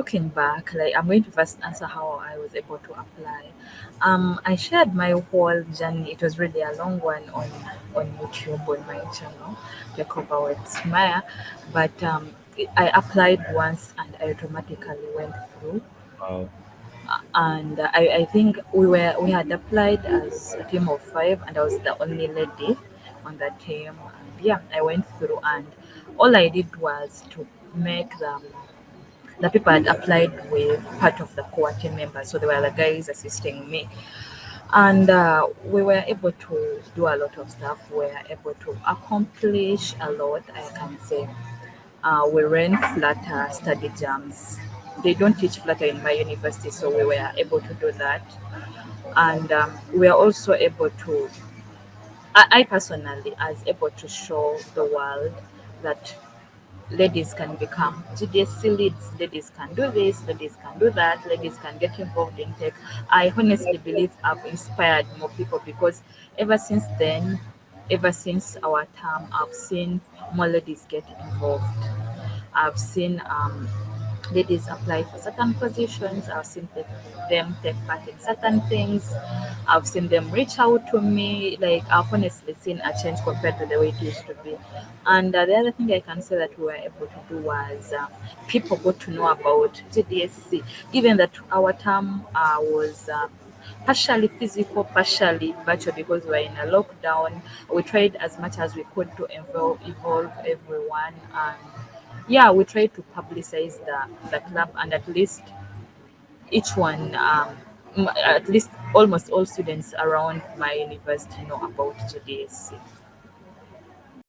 looking back, like I'm going to first answer how I was able to apply. I shared my whole journey. It was really a long one on YouTube on my channel, Take Over with Sumaiya. But I applied once and I automatically went through. Wow. And I think we had applied as a team of five, and I was the only lady on the team. And yeah, I went through, and all I did was to make the people had applied with part of the core team members, so they were the guys assisting me. And we were able to do a lot of stuff. We were able to accomplish a lot, I can say. We ran Flutter study jams. They don't teach Flutter in my university, so we were able to do that. And we are also able to, I personally, was able to show the world that ladies can become GDSC leads, ladies can do this, ladies can do that, ladies can get involved in tech. I honestly believe I've inspired more people because ever since then, ever since our term, I've seen more ladies get involved. I've seen ladies apply for certain positions. I've seen them take part in certain things. I've seen them reach out to me. Like I've honestly seen a change compared to the way it used to be. And the other thing I can say that we were able to do was people got to know about GDSC, given that our term was. Partially physical, partially virtual because we were in a lockdown. We tried as much as we could to involve everyone, and yeah, we tried to publicize the club, and at least each one, at least almost all students around my university know about GDSC.